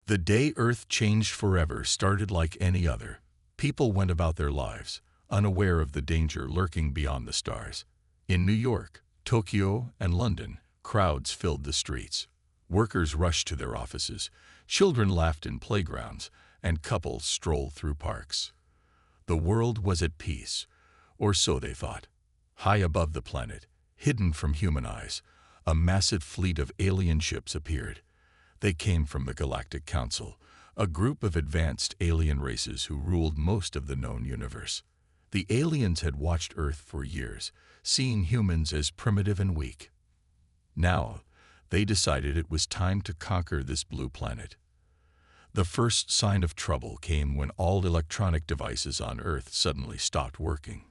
The day Earth changed forever started like any other. People went about their lives, unaware of the danger lurking beyond the stars. In New York, Tokyo, and London, crowds filled the streets. Workers rushed to their offices, children laughed in playgrounds, and couples strolled through parks. The world was at peace, or so they thought. High above the planet, hidden from human eyes, a massive fleet of alien ships appeared. They came from the Galactic Council, a group of advanced alien races who ruled most of the known universe. The aliens had watched Earth for years, seeing humans as primitive and weak. Now, they decided it was time to conquer this blue planet. The first sign of trouble came when all electronic devices on Earth suddenly stopped working.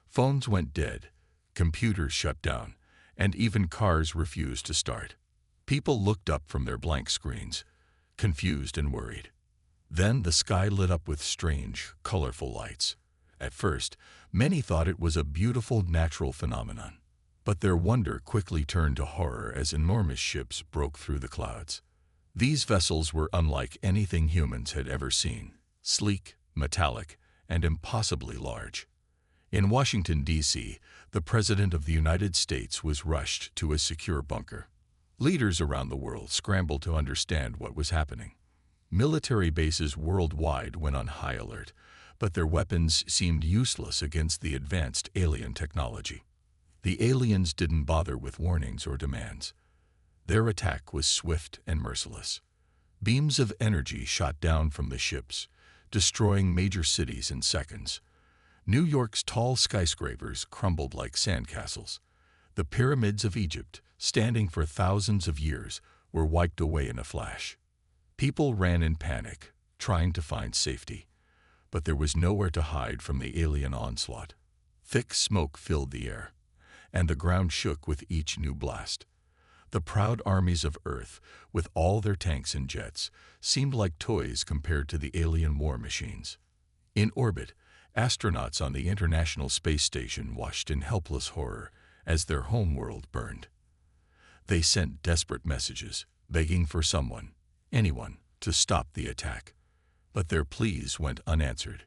Phones went dead, computers shut down, and even cars refused to start. People looked up from their blank screens, confused and worried. Then the sky lit up with strange, colorful lights. At first, many thought it was a beautiful natural phenomenon. But their wonder quickly turned to horror as enormous ships broke through the clouds. These vessels were unlike anything humans had ever seen, sleek, metallic, and impossibly large. In Washington, D.C., the President of the United States was rushed to a secure bunker. Leaders around the world scrambled to understand what was happening. Military bases worldwide went on high alert, but their weapons seemed useless against the advanced alien technology. The aliens didn't bother with warnings or demands. Their attack was swift and merciless. Beams of energy shot down from the ships, destroying major cities in seconds. New York's tall skyscrapers crumbled like sandcastles. The pyramids of Egypt, standing for thousands of years, were wiped away in a flash. People ran in panic, trying to find safety. But there was nowhere to hide from the alien onslaught. Thick smoke filled the air, and the ground shook with each new blast. The proud armies of Earth, with all their tanks and jets, seemed like toys compared to the alien war machines. In orbit, astronauts on the International Space Station watched in helpless horror as their homeworld burned. They sent desperate messages, begging for someone, anyone, to stop the attack. But their pleas went unanswered.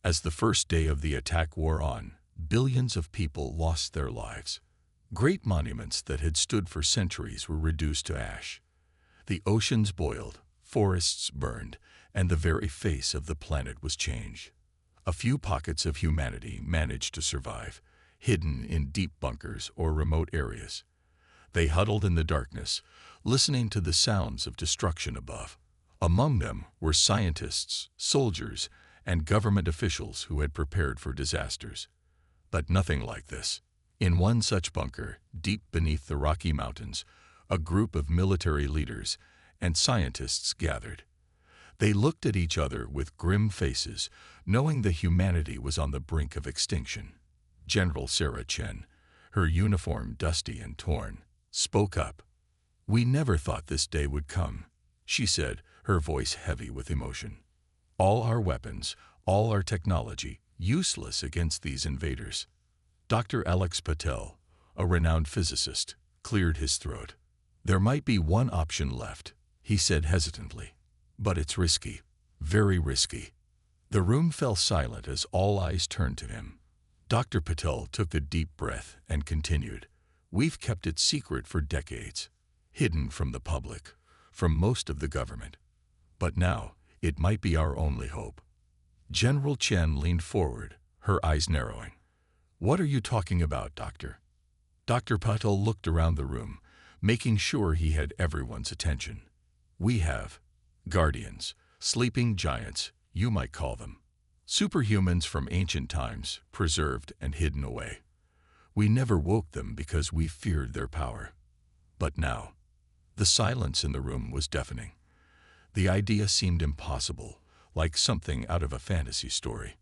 As the first day of the attack wore on, billions of people lost their lives. Great monuments that had stood for centuries were reduced to ash. The oceans boiled, forests burned, and the very face of the planet was changed. A few pockets of humanity managed to survive, hidden in deep bunkers or remote areas. They huddled in the darkness, listening to the sounds of destruction above. Among them were scientists, soldiers, and government officials who had prepared for disasters. But nothing like this. In one such bunker, deep beneath the Rocky Mountains, a group of military leaders and scientists gathered. They looked at each other with grim faces, knowing that humanity was on the brink of extinction. General Sarah Chen, her uniform dusty and torn, spoke up. "We never thought this day would come," she said, her voice heavy with emotion. "All our weapons, all our technology, useless against these invaders." Dr. Alex Patel, a renowned physicist, cleared his throat. "There might be one option left," he said hesitantly. "But it's risky, very risky." The room fell silent as all eyes turned to him. Dr. Patel took a deep breath and continued. "We've kept it secret for decades, hidden from the public, from most of the government. But now, it might be our only hope." General Chen leaned forward, her eyes narrowing. "What are you talking about, Doctor?" Dr. Patel looked around the room, making sure he had everyone's attention. "We have guardians, sleeping giants, you might call them. Superhumans from ancient times, preserved and hidden away. We never woke them because we feared their power. But now," the silence in the room was deafening. The idea seemed impossible, like something out of a fantasy story.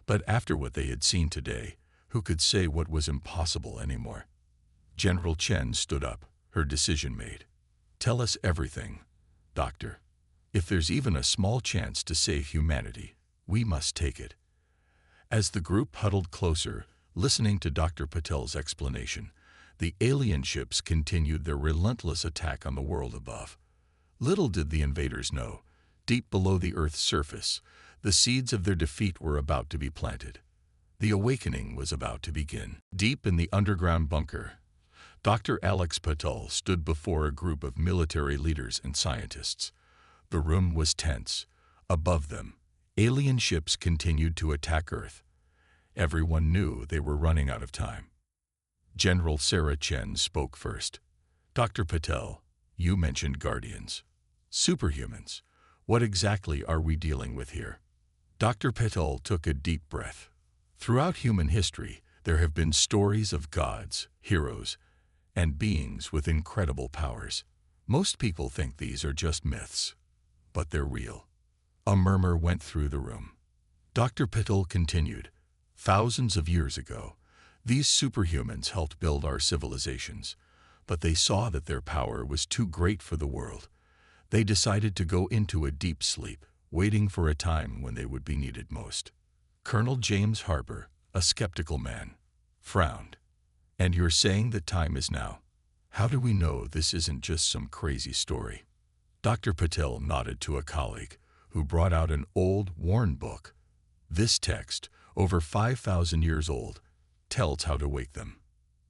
But after what they had seen today, who could say what was impossible anymore? General Chen stood up, her decision made. "Tell us everything, Doctor. If there's even a small chance to save humanity, we must take it." As the group huddled closer, listening to Dr. Patel's explanation, the alien ships continued their relentless attack on the world above. Little did the invaders know, deep below the Earth's surface, the seeds of their defeat were about to be planted. The awakening was about to begin. Deep in the underground bunker, Dr. Alex Patel stood before a group of military leaders and scientists. The room was tense. Above them, alien ships continued to attack Earth. Everyone knew they were running out of time. General Sarah Chen spoke first. Dr. Patel, you mentioned guardians. Superhumans. What exactly are we dealing with here? Dr. Patel took a deep breath. Throughout human history, there have been stories of gods, heroes, and beings with incredible powers. Most people think these are just myths, but they're real. A murmur went through the room. Dr. Patel continued, thousands of years ago, these superhumans helped build our civilizations, but they saw that their power was too great for the world. They decided to go into a deep sleep, waiting for a time when they would be needed most. Colonel James Harper, a skeptical man, frowned. And you're saying that time is now? How do we know this isn't just some crazy story? Dr. Patel nodded to a colleague who brought out an old, worn book. This text, over 5,000 years old, tells how to wake them.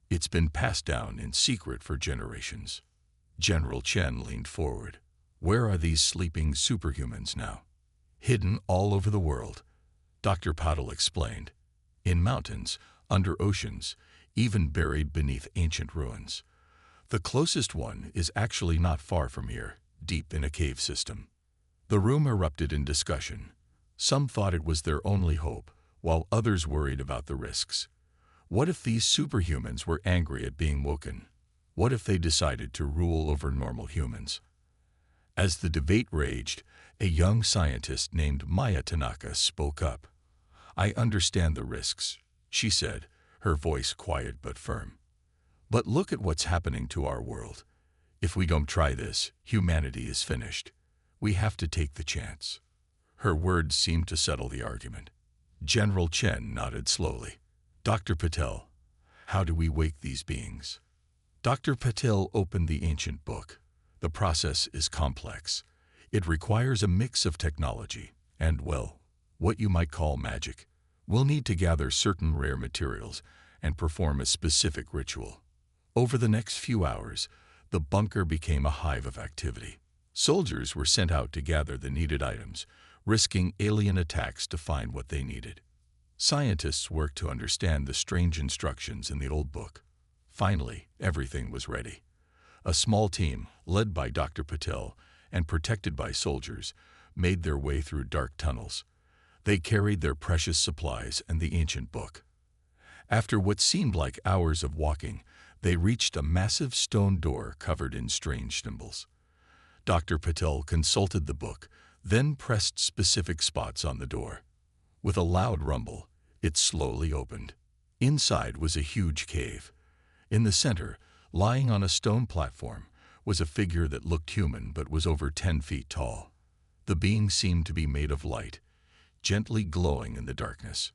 It's been passed down in secret for generations. General Chen leaned forward. Where are these sleeping superhumans now? Hidden all over the world, Dr. Patel explained. In mountains, under oceans, even buried beneath ancient ruins. The closest one is actually not far from here, deep in a cave system. The room erupted in discussion. Some thought it was their only hope, while others worried about the risks. What if these superhumans were angry at being woken? What if they decided to rule over normal humans? As the debate raged, a young scientist named Maya Tanaka spoke up. I understand the risks, she said, her voice quiet but firm. But look at what's happening to our world. If we don't try this, humanity is finished. We have to take the chance. Her words seemed to settle the argument. General Chen nodded slowly. Dr. Patel, how do we wake these beings? Dr. Patel opened the ancient book. The process is complex. It requires a mix of technology and, well, what you might call magic. We'll need to gather certain rare materials and perform a specific ritual. Over the next few hours, the bunker became a hive of activity. Soldiers were sent out to gather the needed items, risking alien attacks to find what they needed. Scientists worked to understand the strange instructions in the old book. Finally, everything was ready. A small team, led by Dr. Patel and protected by soldiers, made their way through dark tunnels. They carried their precious supplies and the ancient book. After what seemed like hours of walking, they reached a massive stone door covered in strange symbols. Dr. Patel consulted the book, then pressed specific spots on the door. With a loud rumble, it slowly opened. Inside was a huge cave. In the center, lying on a stone platform, was a figure that looked human but was over 10 feet tall. The being seemed to be made of light, gently glowing in the darkness.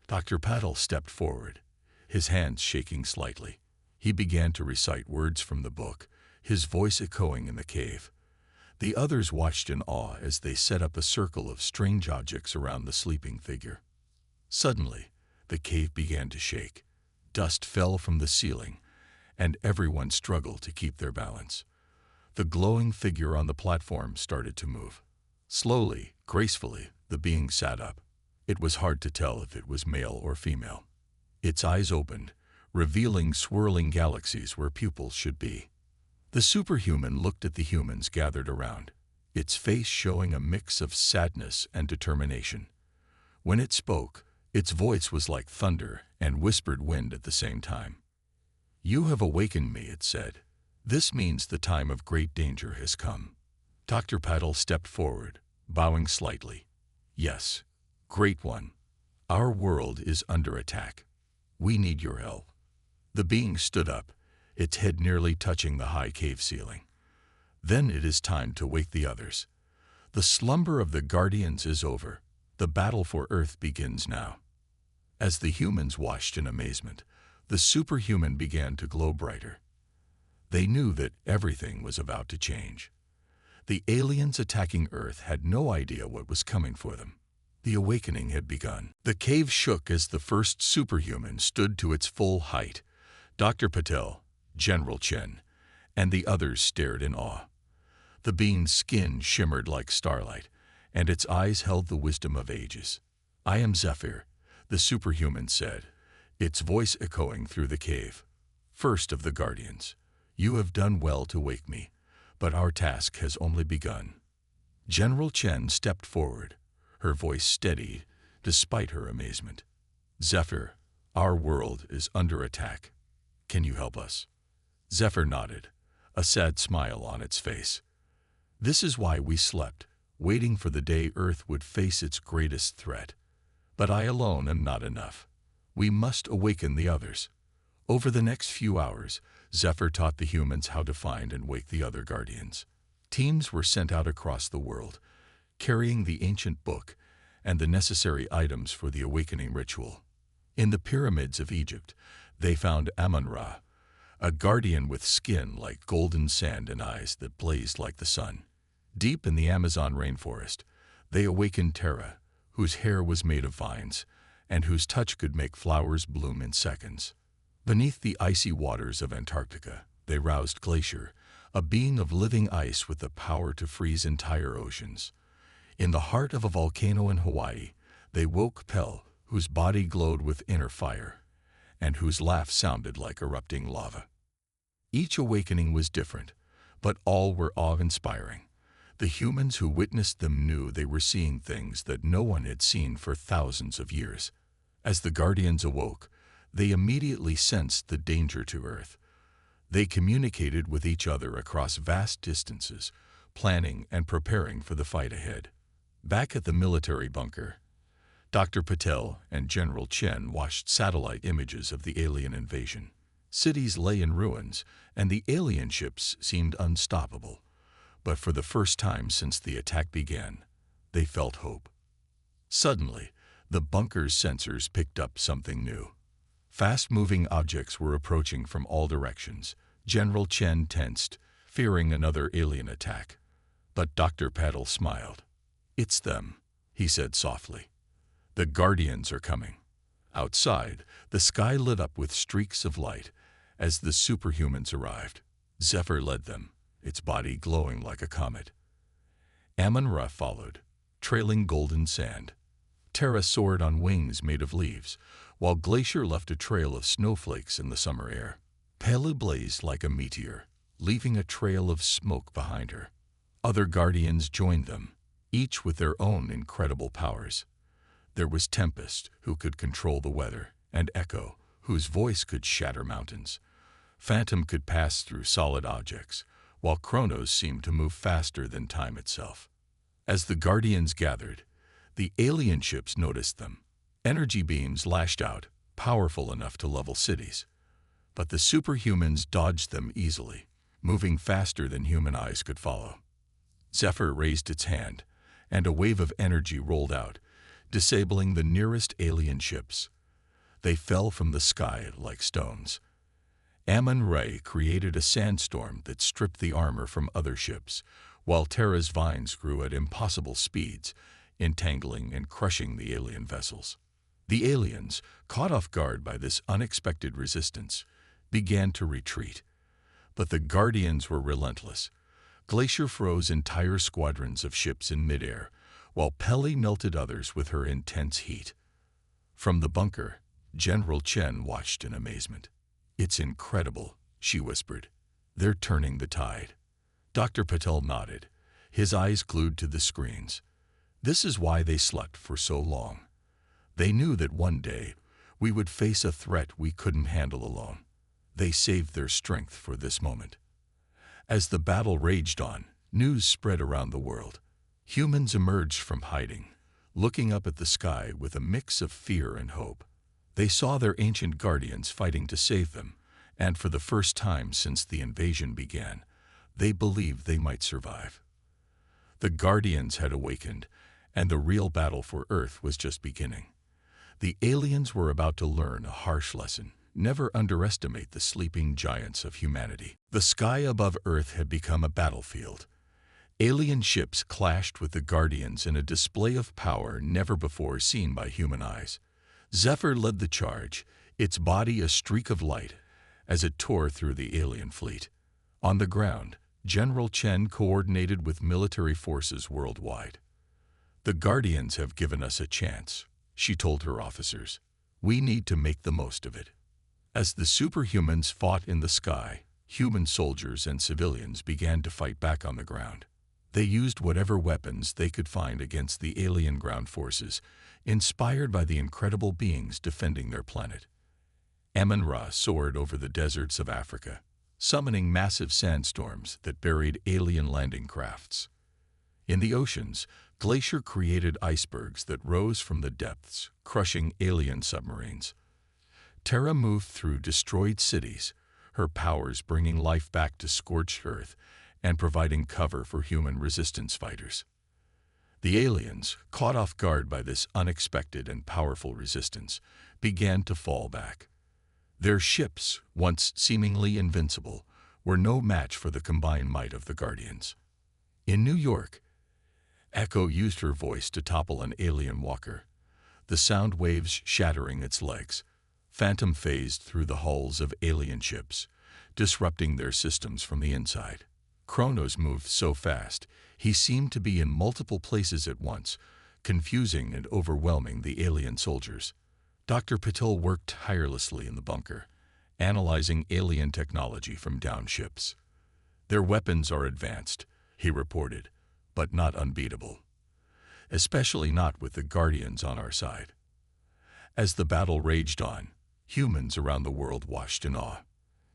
Dr. Patel stepped forward, his hands shaking slightly. He began to recite words from the book, his voice echoing in the cave. The others watched in awe as they set up a circle of strange objects around the sleeping figure. Suddenly, the cave began to shake. Dust fell from the ceiling, and everyone struggled to keep their balance. The glowing figure on the platform started to move. Slowly, gracefully, the being sat up. It was hard to tell if it was male or female. Its eyes opened, revealing swirling galaxies where pupils should be. The superhuman looked at the humans gathered around, its face showing a mix of sadness and determination. When it spoke, its voice was like thunder and whispered wind at the same time. You have awakened me, it said. This means the time of great danger has come. Dr. Patel stepped forward, bowing slightly. Yes, Great One. Our world is under attack. We need your help. The being stood up, its head nearly touching the high cave ceiling. Then it is time to wake the others. The slumber of the Guardians is over. The battle for Earth begins now. As the humans watched in amazement, the superhuman began to glow brighter. They knew that everything was about to change. The aliens attacking Earth had no idea what was coming for them. The awakening had begun. The cave shook as the first superhuman stood to its full height. Dr. Patel, General Chen, and the others stared in awe. The being's skin shimmered like starlight, and its eyes held the wisdom of ages. "I am Zephyr," the superhuman said, its voice echoing through the cave. "First of the Guardians, you have done well to wake me, but our task has only begun." General Chen stepped forward, her voice steady despite her amazement. "Zephyr, our world is under attack. Can you help us?" Zephyr nodded, a sad smile on its face. "This is why we slept, waiting for the day Earth would face its greatest threat. But I alone am not enough. We must awaken the others." Over the next few hours, Zephyr taught the humans how to find and wake the other Guardians. Teams were sent out across the world, carrying the ancient book and the necessary items for the awakening ritual. In the pyramids of Egypt, they found Amun-Ra, a guardian with skin like golden sand and eyes that blazed like the sun. Deep in the Amazon rainforest, they awakened Terra, whose hair was made of vines and whose touch could make flowers bloom in seconds. Beneath the icy waters of Antarctica, they roused Glacier, a being of living ice with the power to freeze entire oceans. In the heart of a volcano in Hawaii, they woke Pell, whose body glowed with inner fire, and whose laugh sounded like erupting lava. Each awakening was different, but all were awe-inspiring. The humans who witnessed them knew they were seeing things that no one had seen for thousands of years. As the Guardians awoke, they immediately sensed the danger to Earth. They communicated with each other across vast distances, planning and preparing for the fight ahead. Back at the military bunker, Dr. Patel and General Chen watched satellite images of the alien invasion. Cities lay in ruins, and the alien ships seemed unstoppable. But for the first time since the attack began, they felt hope. Suddenly, the bunker's sensors picked up something new. Fast-moving objects were approaching from all directions. General Chen tensed, fearing another alien attack. But Dr. Patel smiled. "It's them," he said softly. "The Guardians are coming." Outside, the sky lit up with streaks of light as the superhumans arrived. Zephyr led them, its body glowing like a comet. Amun-Ra followed, trailing golden sand. Terra soared on wings made of leaves, while Glacier left a trail of snowflakes in the summer air. Pele blazed like a meteor, leaving a trail of smoke behind her. Other Guardians joined them, each with their own incredible powers. There was Tempest, who could control the weather, and Echo, whose voice could shatter mountains. Phantom could pass through solid objects, while Chronos seemed to move faster than time itself. As the Guardians gathered, the alien ships noticed them. Energy beams lashed out, powerful enough to level cities. But the superhumans dodged them easily, moving faster than human eyes could follow. Zephyr raised its hand, and a wave of energy rolled out, disabling the nearest alien ships. They fell from the sky like stones. Amun-Ra created a sandstorm that stripped the armor from other ships, while Terra's vines grew at impossible speeds, entangling and crushing the alien vessels. The aliens, caught off guard by this unexpected resistance, began to retreat. But the Guardians were relentless. Glacier froze entire squadrons of ships in midair, while Pele melted others with her intense heat. From the bunker, General Chen watched in amazement. "It's incredible," she whispered. "They're turning the tide." Dr. Patel nodded, his eyes glued to the screens. This is why they slept for so long. They knew that one day we would face a threat we couldn't handle alone. They saved their strength for this moment. As the battle raged on, news spread around the world. Humans emerged from hiding, looking up at the sky with a mix of fear and hope. They saw their ancient guardians fighting to save them, and for the first time since the invasion began, they believed they might survive. The guardians had awakened, and the real battle for Earth was just beginning. The aliens were about to learn a harsh lesson. Never underestimate the sleeping giants of humanity. The sky above Earth had become a battlefield. Alien ships clashed with the Guardians in a display of power never before seen by human eyes. Zephyr led the charge, its body a streak of light, as it tore through the alien fleet. On the ground, General Chen coordinated with military forces worldwide. "The Guardians have given us a chance," she told her officers. "We need to make the most of it." As the superhumans fought in the sky, human soldiers and civilians began to fight back on the ground. They used whatever weapons they could find against the alien ground forces, inspired by the incredible beings defending their planet. Amun-Ra soared over the deserts of Africa, summoning massive sandstorms that buried alien landing crafts. In the oceans, Glacier created icebergs that rose from the depths, crushing alien submarines. Terra moved through destroyed cities, her powers bringing life back to scorched Earth and providing cover for human resistance fighters. The aliens, caught off guard by this unexpected and powerful resistance, began to fall back. Their ships, once seemingly invincible, were no match for the combined might of the Guardians. In New York, Echo used her voice to topple an alien walker, the sound waves shattering its legs. Phantom phased through the hulls of alien ships, disrupting their systems from the inside. Kronos moved so fast, he seemed to be in multiple places at once, confusing and overwhelming the alien soldiers. Dr. Patil worked tirelessly in the bunker, analyzing alien technology from down ships. "Their weapons are advanced," he reported, "but not unbeatable. Especially not with the Guardians on our side." As the battle raged on, humans around the world watched in awe.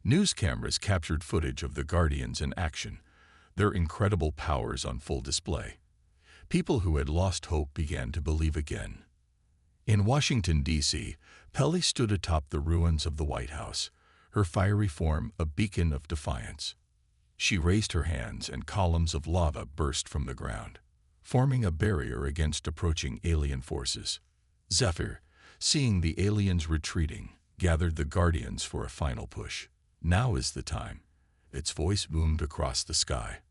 News cameras captured footage of the Guardians in action, their incredible powers on full display. People who had lost hope began to believe again. In Washington, D.C., Peli stood atop the ruins of the White House, her fiery form a beacon of defiance. She raised her hands and columns of lava burst from the ground, forming a barrier against approaching alien forces. Zephyr, seeing the aliens retreating, gathered the Guardians for a final push. "Now is the time," its voice boomed across the sky.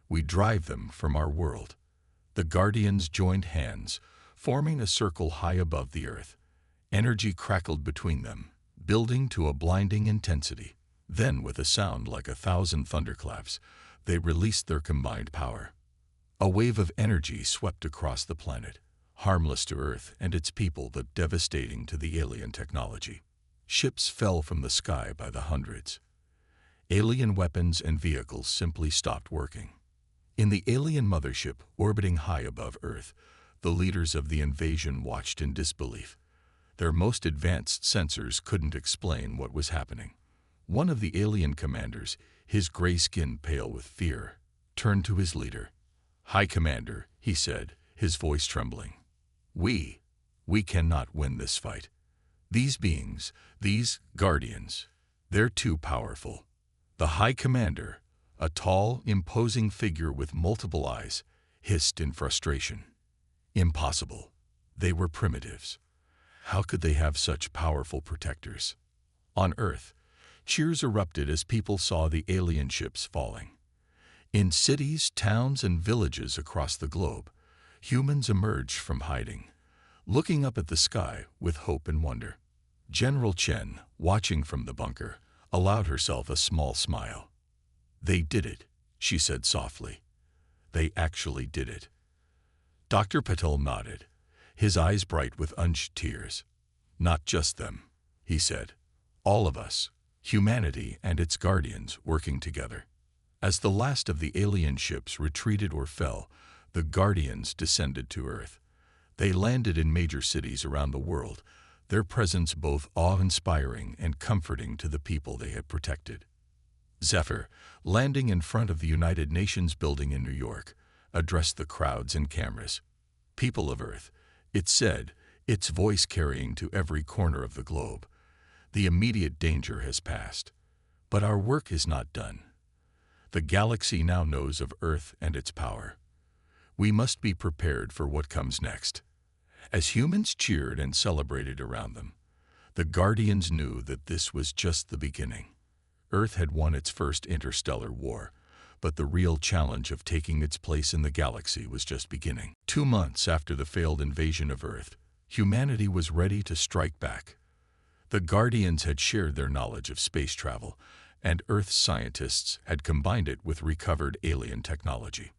"We drive them from our world." The Guardians joined hands, forming a circle high above the earth. Energy crackled between them, building to a blinding intensity. Then, with a sound like 1,000 thunderclaps, they released their combined power. A wave of energy swept across the planet, harmless to Earth and its people but devastating to the alien technology. Ships fell from the sky by the hundreds. Alien weapons and vehicles simply stopped working. In the alien mothership orbiting high above Earth, the leaders of the invasion watched in disbelief. Their most advanced sensors couldn't explain what was happening. One of the alien commanders, his gray skin pale with fear, turned to his leader. "High Commander," he said, his voice trembling. We cannot win this fight. These beings, these Guardians, they're too powerful." The High Commander, a tall, imposing figure with multiple eyes, hissed in frustration. "Impossible. They were primitives. How could they have such powerful protectors?" On Earth, cheers erupted as people saw the alien ships falling. In cities, towns, and villages across the globe, humans emerged from hiding, looking up at the sky with hope and wonder. General Chen, watching from the bunker, allowed herself a small smile. "They did it," she said softly. "They actually did it." Dr. Patil nodded, his eyes bright with unshed tears. "Not just them," he said. "All of us, humanity and its Guardians, working together." As the last of the alien ships retreated or fell, the Guardians descended to Earth. They landed in major cities around the world, their presence both awe-inspiring and comforting to the people they had protected. Zephyr, landing in front of the United Nations building in New York, addressed the crowds and cameras. "People of Earth," it said, its voice carrying to every corner of the globe, "the immediate danger has passed. But our work is not done. The galaxy now knows of Earth and its power. We must be prepared for what comes next." As humans cheered and celebrated around them, the Guardians knew that this was just the beginning. Earth had won its first interstellar war, but the real challenge of taking its place in the galaxy was just beginning. 2 months after the failed invasion of Earth, humanity was ready to strike back. The Guardians had shared their knowledge of space travel, and Earth's scientists had combined it with recovered alien technology.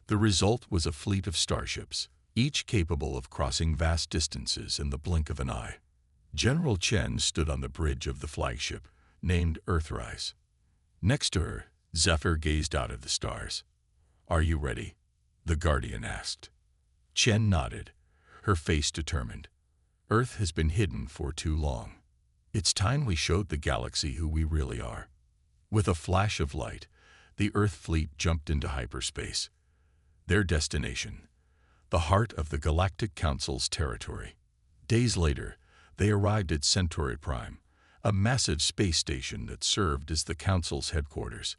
The result was a fleet of starships, each capable of crossing vast distances in the blink of an eye. General Chen stood on the bridge of the flagship, named Earthrise. Next to her, Zephyr gazed out at the stars. "Are you ready?" the Guardian asked. Chen nodded, her face determined. "Earth has been hidden for too long. It's time we showed the galaxy who we really are." With a flash of light, the Earth fleet jumped into hyperspace. Their destination, the heart of the Galactic Council's territory. Days later, they arrived at Centauri Prime, a massive space station that served as the Council's headquarters.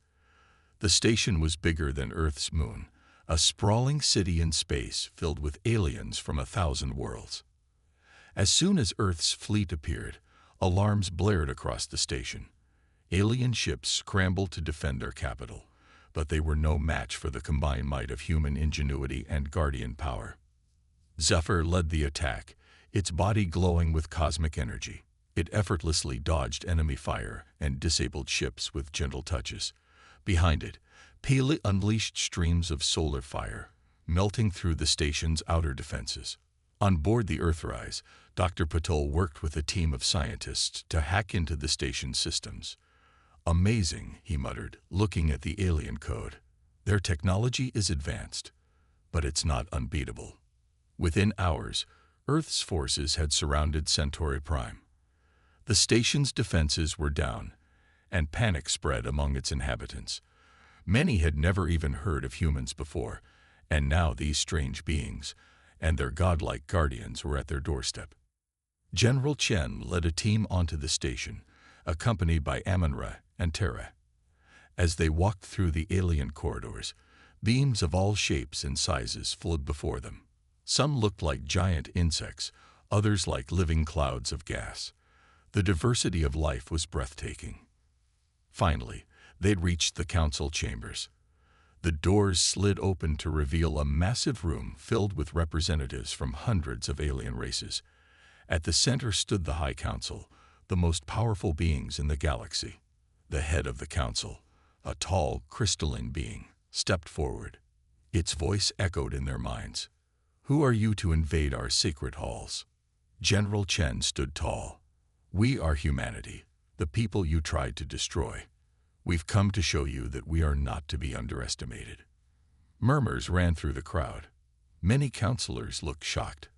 The station was bigger than Earth's moon, a sprawling city in space filled with aliens from 1,000 worlds. As soon as Earth's fleet appeared, alarms blared across the station. Alien ships scrambled to defend their capital, but they were no match for the combined might of human ingenuity and Guardian power. Zephyr led the attack, its body glowing with cosmic energy. It effortlessly dodged enemy fire and disabled ships with gentle touches. Behind it, Pele unleashed streams of solar fire, melting through the station's outer defenses. On board the Earthrise, Dr. Patel worked with a team of scientists to hack into the station's systems. "Amazing," he muttered, looking at the alien code. "Their technology is advanced, but it's not unbeatable." Within hours, Earth's forces had surrounded Centauri Prime. The station's defenses were down, and panic spread among its inhabitants. Many had never even heard of humans before, and now these strange beings and their godlike guardians were at their doorstep. General Chen led a team onto the station, accompanied by Amun-Ra and Terra. As they walked through the alien corridors, beams of all shapes and sizes flowed before them. Some looked like giant insects, others like living clouds of gas. The diversity of life was breathtaking. Finally, they'd reached the council chambers. The doors slid open to reveal a massive room filled with representatives from hundreds of alien races. At the center stood the High Council, the most powerful beings in the galaxy. The head of the council, a tall, crystalline being, stepped forward. Its voice echoed in their minds. "Who are you to invade our sacred halls?" General Chen stood tall. "We are humanity, the people you tried to destroy. We've come to show you that we are not to be underestimated." Murmurs ran through the crowd. Many counselors looked shocked,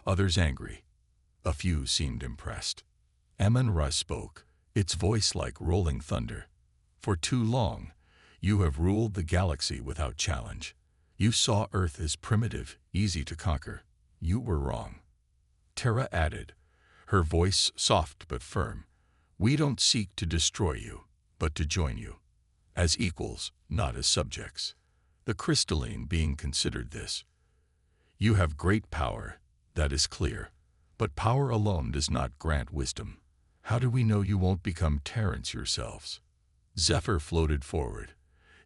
others angry. A few seemed impressed. Amun-Ra spoke, its voice like rolling thunder. "For too long, you have ruled the galaxy without challenge. You saw Earth as primitive, easy to conquer. You were wrong." Terra added, her voice soft but firm, "We don't seek to destroy you, but to join you. As equals, not as subjects." The crystalline being considered this. "You have great power, that is clear, but power alone does not grant wisdom. How do we know you won't become tyrants yourselves?" Zephyr floated forward,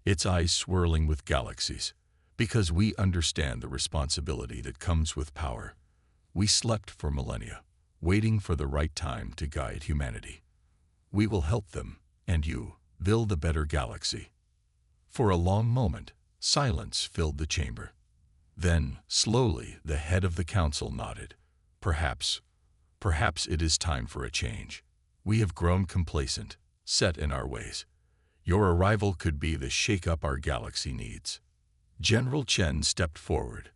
its eyes swirling with galaxies. "Because we understand the responsibility that comes with power. We slept for millennia, waiting for the right time to guide humanity. We will help them, and you, build a better galaxy." For a long moment, silence filled the chamber. Then, slowly, the head of the council nodded. Perhaps it is time for a change. We have grown complacent, set in our ways. Your arrival could be the shake-up our galaxy needs." General Chen stepped forward,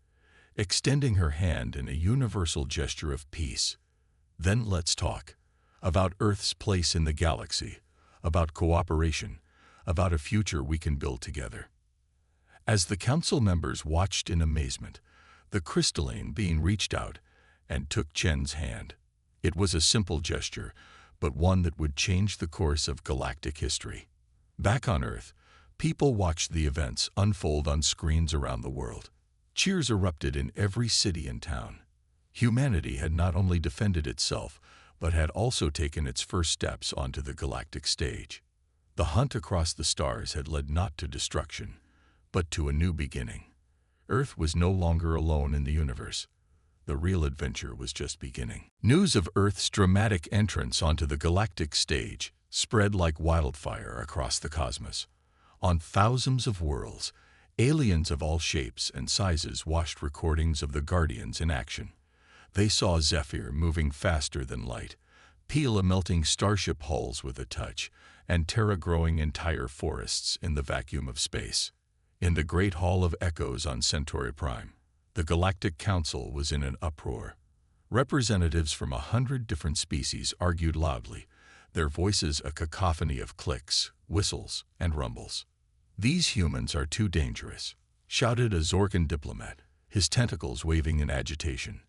extending her hand in a universal gesture of peace. "Then let's talk. About Earth's place in the galaxy, about cooperation, about a future we can build together." As the council members watched in amazement, the crystalline being reached out and took Chen's hand. It was a simple gesture, but one that would change the course of galactic history. Back on Earth, people watched the events unfold on screens around the world. Cheers erupted in every city and town. Humanity had not only defended itself, but had also taken its first steps onto the galactic stage. The hunt across the stars had led not to destruction, but to a new beginning. Earth was no longer alone in the universe. The real adventure was just beginning. News of Earth's dramatic entrance onto the galactic stage spread like wildfire across the cosmos. On thousands of worlds, aliens of all shapes and sizes watched recordings of the Guardians in action. They saw Zephyr moving faster than light, Pila melting starship hulls with a touch, and Terra growing entire forests in the vacuum of space. In the Great Hall of Echoes on Centauri Prime, the Galactic Council was in an uproar. Representatives from 100 different species argued loudly, their voices a cacophony of clicks, whistles, and rumbles. "These humans are too dangerous," shouted a Zorkan diplomat, his tentacles waving in agitation.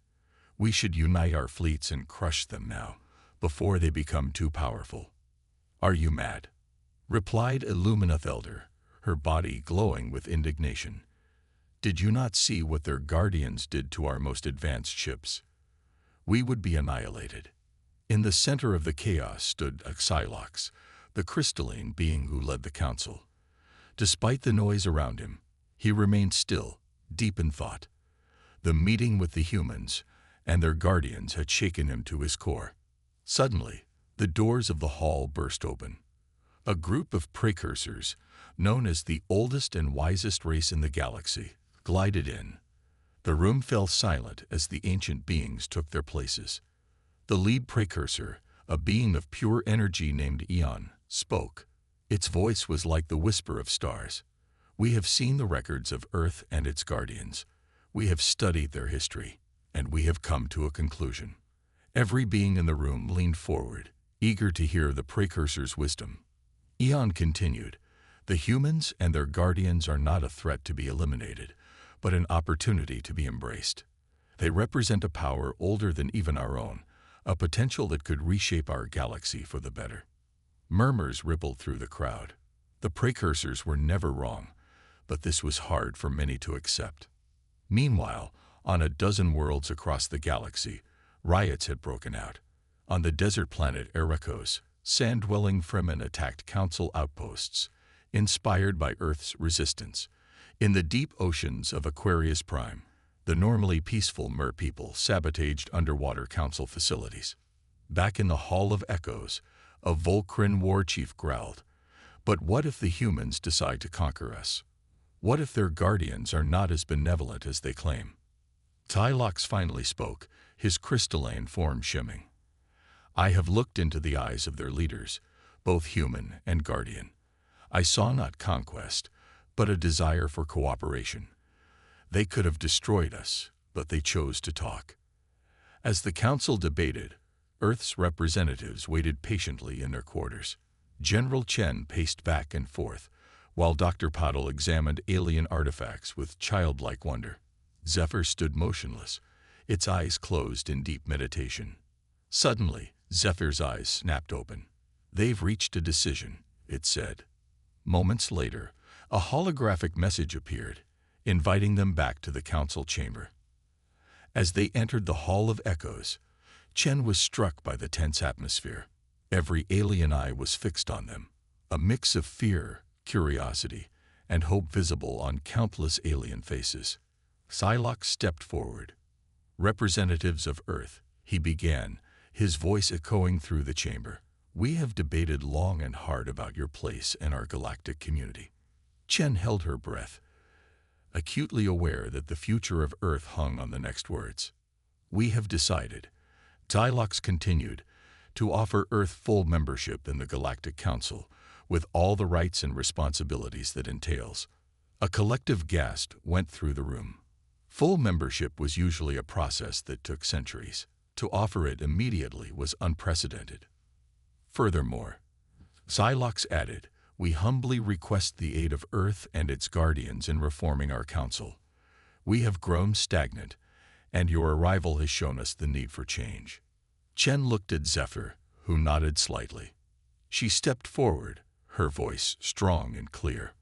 "We should unite our fleets and crush them now, before they become too powerful." "Are you mad?" replied Illuminath Elder, her body glowing with indignation. "Did you not see what their guardians did to our most advanced ships? We would be annihilated." In the center of the chaos stood Xylox, the crystalline being who led the council. Despite the noise around him, he remained still, deep in thought. The meeting with the humans and their guardians had shaken him to his core. Suddenly, the doors of the hall burst open. A group of precursors, known as the oldest and wisest race in the galaxy, glided in. The room fell silent as the ancient beings took their places. The lead precursor, a being of pure energy named Eon, spoke. Its voice was like the whisper of stars. "We have seen the records of Earth and its guardians. We have studied their history, and we have come to a conclusion." Every being in the room leaned forward, eager to hear the precursor's wisdom. Eon continued, "The humans and their guardians are not a threat to be eliminated, but an opportunity to be embraced. They represent a power older than even our own, a potential that could reshape our galaxy for the better." Murmurs rippled through the crowd. The precursors were never wrong, but this was hard for many to accept. Meanwhile, on a dozen worlds across the galaxy, riots had broken out. On the desert planet Erekos, sand-dwelling Fremen attacked council outposts, inspired by Earth's resistance. In the deep oceans of Aquarius Prime, the normally peaceful Mer people sabotaged underwater council facilities. Back in the Hall of Echoes, a Volcran war chief growled, "But what if the humans decide to conquer us? What if their guardians are not as benevolent as they claim?" Tylox finally spoke, his crystalline form shimming. "I have looked into the eyes of their leaders, both human and guardian. I saw not conquest, but a desire for cooperation. They could have destroyed us, but they chose to talk." As the council debated, Earth's representatives waited patiently in their quarters. General Chen paced back and forth, while Dr. Paddle examined alien artifacts with childlike wonder. Zephyr stood motionless, its eyes closed in deep meditation. Suddenly, Zephyr's eyes snapped open. "They've reached a decision," it said. Moments later, a holographic message appeared, inviting them back to the council chamber. As they entered the Hall of Echoes, Chen was struck by the tense atmosphere. Every alien eye was fixed on them, a mix of fear, curiosity, and hope visible on countless alien faces. Psylocke stepped forward. "Representatives of Earth," he began, his voice echoing through the chamber, "we have debated long and hard about your place in our galactic community." Chen held her breath, acutely aware that the future of Earth hung on the next words. "We have decided," Tylox continued, "to offer Earth full membership in the Galactic Council, with all the rights and responsibilities that entails." A collective gasp went through the room. Full membership was usually a process that took centuries. To offer it immediately was unprecedented. Furthermore, Psylocke added, "We humbly request the aid of Earth and its guardians in reforming our council. We have grown stagnant, and your arrival has shown us the need for change." Chen looked at Zephyr, who nodded slightly. She stepped forward, her voice strong and clear.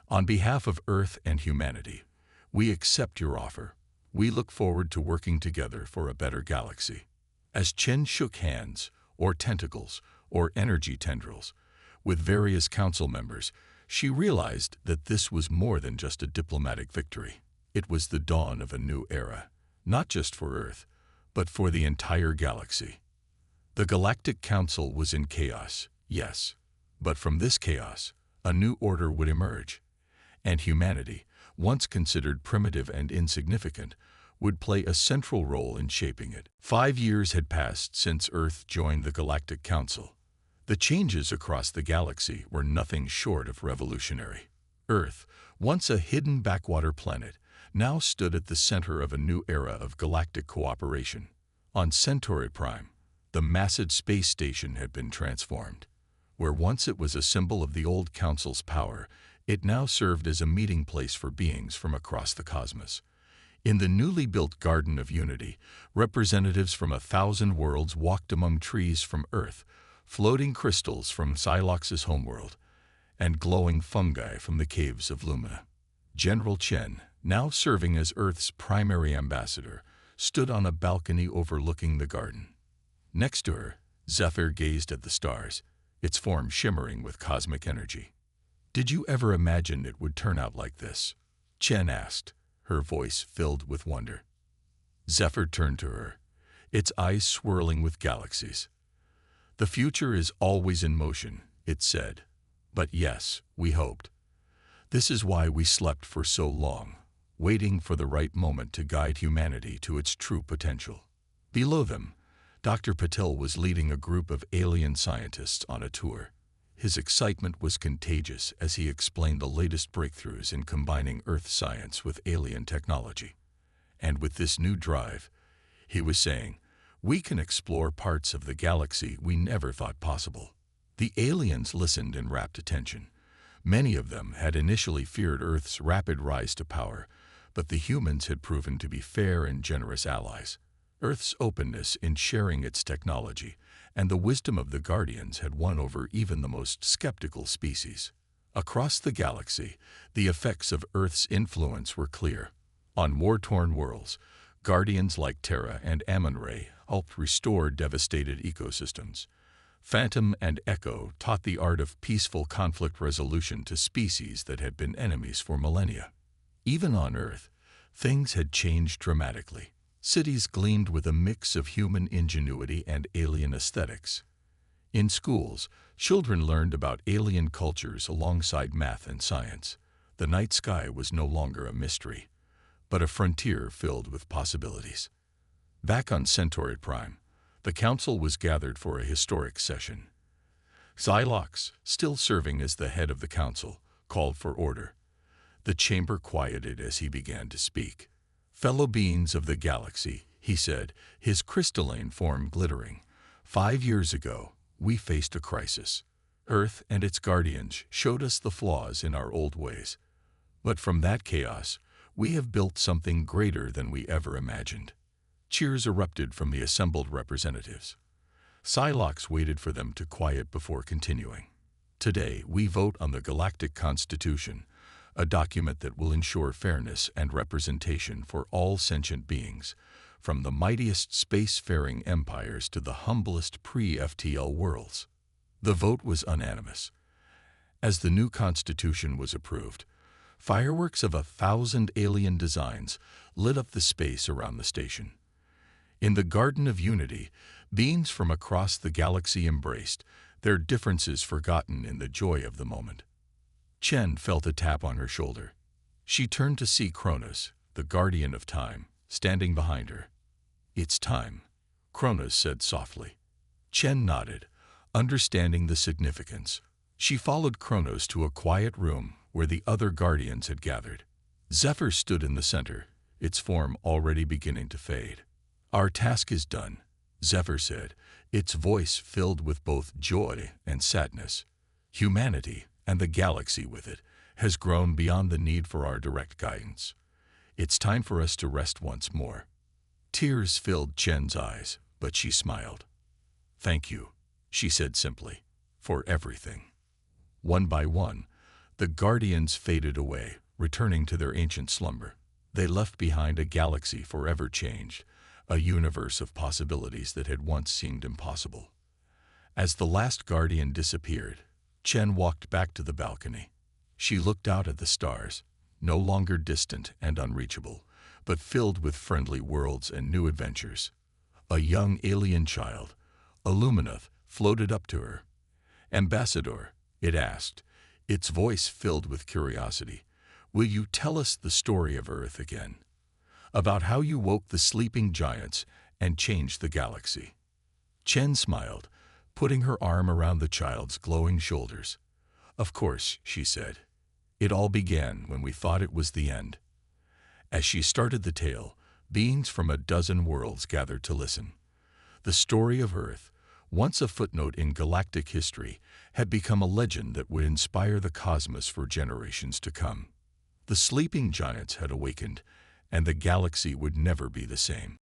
"On behalf of Earth and humanity, we accept your offer. We look forward to working together for a better galaxy." As Chen shook hands, or tentacles, or energy tendrils, With various council members, she realized that this was more than just a diplomatic victory. It was the dawn of a new era, not just for Earth, but for the entire galaxy. The Galactic Council was in chaos, yes, but from this chaos, a new order would emerge, and humanity, once considered primitive and insignificant, would play a central role in shaping it. 5 years had passed since Earth joined the Galactic Council. The changes across the galaxy were nothing short of revolutionary. Earth, once a hidden backwater planet, now stood at the center of a new era of galactic cooperation. On Centauri Prime, the massive space station had been transformed. Where once it was a symbol of the old Council's power, it now served as a meeting place for beings from across the cosmos. In the newly built Garden of Unity, representatives from 1,000 worlds walked among trees from Earth, floating crystals from Psylocke's homeworld, and glowing fungi from the caves of Lumina. General Chen, now serving as Earth's primary ambassador, stood on a balcony overlooking the garden. Next to her, Zephyr gazed at the stars, its form shimmering with cosmic energy. "Did you ever imagine it would turn out like this?" Chen asked, her voice filled with wonder. Zephyr turned to her, its eyes swirling with galaxies. "The future is always in motion," it said. "But yes, we hoped. This is why we slept for so long, waiting for the right moment to guide humanity to its true potential." Below them, Dr. Patel was leading a group of alien scientists on a tour. His excitement was contagious as he explained the latest breakthroughs in combining Earth science with alien technology. And with this new drive, he was saying, we can explore parts of the galaxy we never thought possible. The aliens listened in rapt attention. Many of them had initially feared Earth's rapid rise to power, but the humans had proven to be fair and generous allies. Earth's openness in sharing its technology and the wisdom of the Guardians had won over even the most skeptical species. Across the galaxy, the effects of Earth's influence were clear. On war-torn worlds, Guardians like Terra and Amun-Re helped restore devastated ecosystems. Phantom and Echo taught the art of peaceful conflict resolution to species that had been enemies for millennia. Even on Earth, things had changed dramatically. Cities gleamed with a mix of human ingenuity and alien aesthetics. In schools, children learned about alien cultures alongside math and science. The night sky was no longer a mystery, but a frontier filled with possibilities. Back on Centauri Prime, the council was gathered for a historic session. Psylocke, still serving as the head of the council, called for order. The chamber quieted as he began to speak. "Fellow beings of the galaxy," he said, his crystalline form glittering. 5 years ago, we faced a crisis. Earth and its guardians showed us the flaws in our old ways. But from that chaos, we have built something greater than we ever imagined. Cheers erupted from the assembled representatives. Psylocke waited for them to quiet before continuing. "Today, we vote on the Galactic Constitution, a document that will ensure fairness and representation for all sentient beings, from the mightiest spacefaring empires to the humblest pre-FTL worlds." The vote was unanimous. As the new constitution was approved, fireworks of 1,000 alien designs lit up the space around the station. In the Garden of Unity, beings from across the galaxy embraced, their differences forgotten in the joy of the moment. Chen felt a tap on her shoulder. She turned to see Kronos, the guardian of time, standing behind her. "It's time," Kronos said softly. Chen nodded, understanding the significance. She followed Kronos to a quiet room where the other guardians had gathered. Zephyr stood in the center, its form already beginning to fade. "Our task is done," Zephyr said, its voice filled with both joy and sadness. "Humanity, and the galaxy with it, has grown beyond the need for our direct guidance. It's time for us to rest once more." Tears filled Chen's eyes, but she smiled. "Thank you," she said simply, "for everything." One by one, the guardians faded away, returning to their ancient slumber. They left behind a galaxy forever changed, a universe of possibilities that had once seemed impossible. As the last guardian disappeared, Chen walked back to the balcony. She looked out at the stars, no longer distant and unreachable, but filled with friendly worlds and new adventures. A young alien child, Illuminath, floated up to her. "Ambassador," it asked, its voice filled with curiosity, "will you tell us the story of Earth again? About how you woke the sleeping giants and changed the galaxy?" Chen smiled, putting her arm around the child's glowing shoulders. "Of course," she said. "It all began when we thought it was the end." As she started the tale, beings from a dozen worlds gathered to listen. The story of Earth, once a footnote in galactic history, had become a legend that would inspire the cosmos for generations to come. The sleeping giants had awakened, and the galaxy would never be the same.